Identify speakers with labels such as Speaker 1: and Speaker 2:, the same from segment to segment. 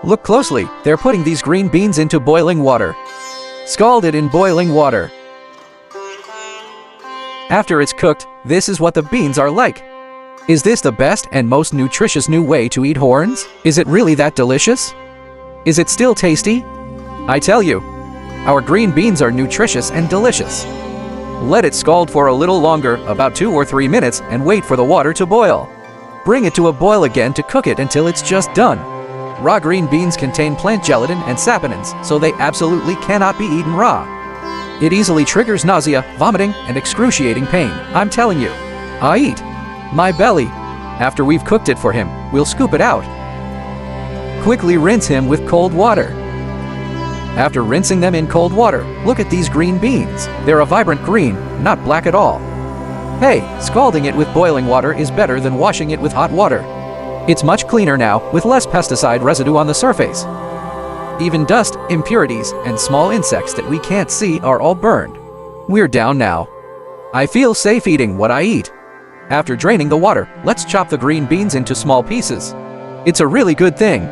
Speaker 1: Look closely, they're putting these green beans into boiling water. Scalded in boiling water. After it's cooked, this is what the beans are like. Is this the best and most nutritious new way to eat horns? Is it really that delicious? Is it still tasty? I tell you, our green beans are nutritious and delicious. Let it scald for a little longer, about 2 or 3 minutes, and wait for the water to boil. Bring it to a boil again to cook it until it's just done. Raw green beans contain plant gelatin and saponins, so they absolutely cannot be eaten raw. It easily triggers nausea, vomiting, and excruciating pain. I'm telling you. I eat my belly. After we've cooked it for him, we'll scoop it out. Quickly rinse him with cold water. After rinsing them in cold water, look at these green beans. They're a vibrant green, not black at all. Hey, scalding it with boiling water is better than washing it with hot water. It's much cleaner now, with less pesticide residue on the surface. Even dust, impurities, and small insects that we can't see are all burned. We're down now. I feel safe eating what I eat. After draining the water, let's chop the green beans into small pieces. It's a really good thing.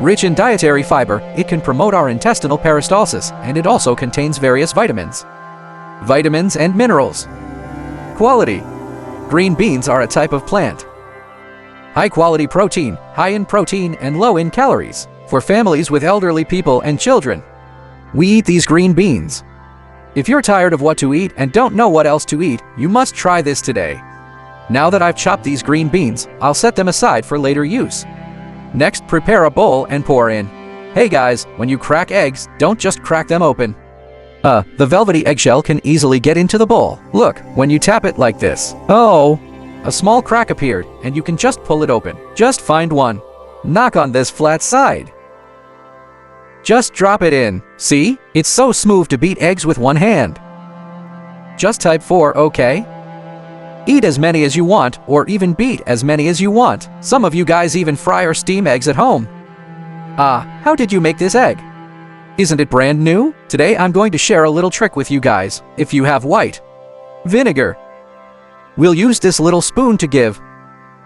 Speaker 1: Rich in dietary fiber, it can promote our intestinal peristalsis, and it also contains various vitamins. Vitamins and minerals. Quality. Green beans are a type of plant. High-quality protein, high in protein and low in calories, for families with elderly people and children. We eat these green beans. If you're tired of what to eat and don't know what else to eat, you must try this today. Now that I've chopped these green beans, I'll set them aside for later use. Next, prepare a bowl and pour in. Hey guys, when you crack eggs, don't just crack them open. The velvety eggshell can easily get into the bowl. Look, when you tap it like this. Oh! A small crack appeared, and you can just pull it open. Just find one. Knock on this flat side. Just drop it in. See? It's so smooth to beat eggs with one hand. Just type 4, okay? Eat as many as you want, or even beat as many as you want. Some of you guys even fry or steam eggs at home. How did you make this egg? Isn't it brand new? Today I'm going to share a little trick with you guys. If you have white vinegar, we'll use this little spoon to give.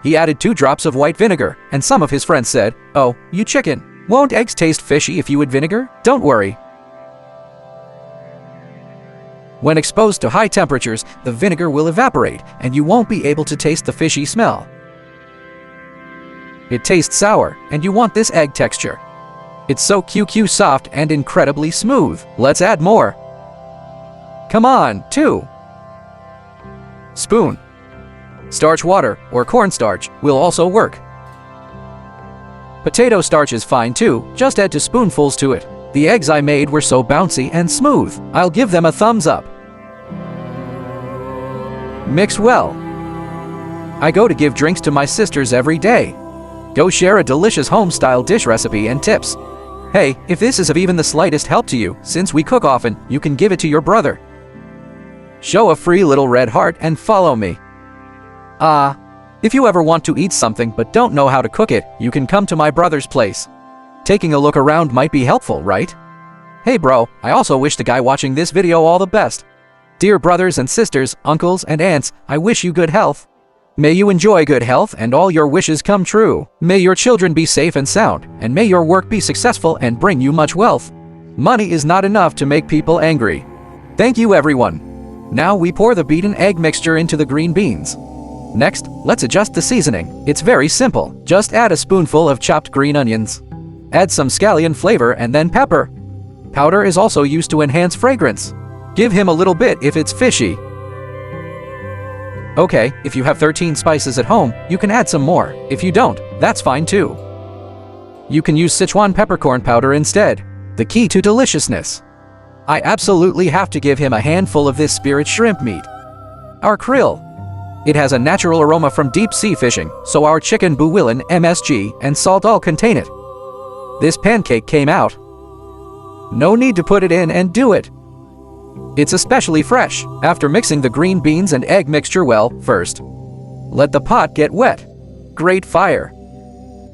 Speaker 1: He added 2 drops of white vinegar, and some of his friends said, "Oh, you chicken. Won't eggs taste fishy if you add vinegar?" Don't worry. When exposed to high temperatures, the vinegar will evaporate, and you won't be able to taste the fishy smell. It tastes sour, and you want this egg texture. It's so QQ soft and incredibly smooth. Let's add more. Come on, 2 spoon. Starch water or cornstarch will also work. Potato starch is fine too, just add 2 spoonfuls to it. The eggs I made were so bouncy and smooth. I'll give them a thumbs up. Mix well. I go to give drinks to my sisters every day. Go share a delicious home-style dish recipe and tips. Hey, if this is of even the slightest help to you, since we cook often, you can give it to your brother. Show a free little red heart and follow me. If you ever want to eat something but don't know how to cook it, you can come to my brother's place. Taking a look around might be helpful, right? Hey bro, I also wish the guy watching this video all the best. Dear brothers and sisters, uncles and aunts, I wish you good health. May you enjoy good health and all your wishes come true. May your children be safe and sound, and may your work be successful and bring you much wealth. Money is not enough to make people angry. Thank you everyone. Now we pour the beaten egg mixture into the green beans. Next, let's adjust the seasoning. It's very simple. Just add a spoonful of chopped green onions. Add some scallion flavor and then pepper. Powder is also used to enhance fragrance. Give him a little bit if it's fishy. Okay, if you have 13 spices at home, you can add some more. If you don't, that's fine too. You can use Sichuan peppercorn powder instead. The key to deliciousness. I absolutely have to give him a handful of this spirit shrimp meat. Our krill. It has a natural aroma from deep sea fishing, so our chicken bouillon, MSG, and salt all contain it. This pancake came out. No need to put it in and do it. It's especially fresh. After mixing the green beans and egg mixture well, first, let the pot get wet. Great fire.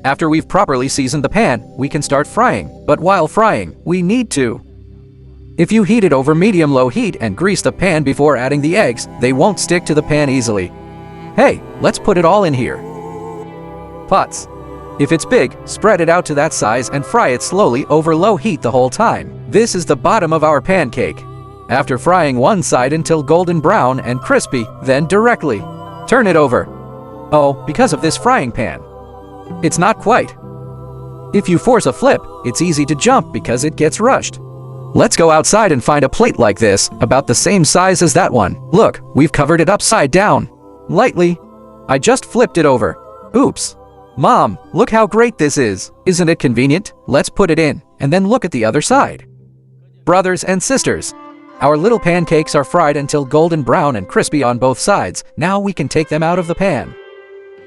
Speaker 1: After we've properly seasoned the pan, we can start frying. But while frying, we need to. If you heat it over medium-low heat and grease the pan before adding the eggs, they won't stick to the pan easily. Hey, let's put it all in here. Pots. If it's big, spread it out to that size and fry it slowly over low heat the whole time. This is the bottom of our pancake. After frying one side until golden brown and crispy, then directly turn it over. Oh, because of this frying pan, it's not quite. If you force a flip, it's easy to jump because it gets rushed. Let's go outside and find a plate like this, about the same size as that one. Look, we've covered it upside down. Lightly. I just flipped it over. Oops. Mom, look how great this is. Isn't it convenient? Let's put it in, and then look at the other side. Brothers and sisters, our little pancakes are fried until golden brown and crispy on both sides. Now we can take them out of the pan.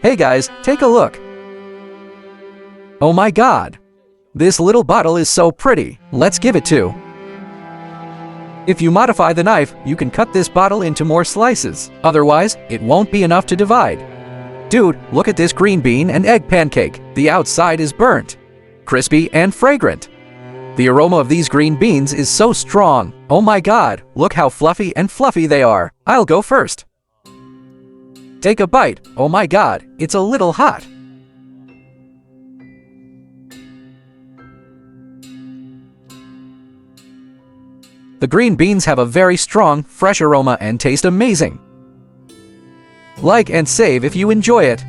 Speaker 1: Hey guys, take a look. Oh my God. This little bottle is so pretty. Let's give it to. If you modify the knife, you can cut this bottle into more slices. Otherwise, it won't be enough to divide. Dude, look at this green bean and egg pancake. The outside is burnt, crispy and fragrant. The aroma of these green beans is so strong. Oh my God, look how fluffy and fluffy they are. I'll go first. Take a bite. Oh my God, it's a little hot. The green beans have a very strong, fresh aroma and taste amazing. Like and save if you enjoy it.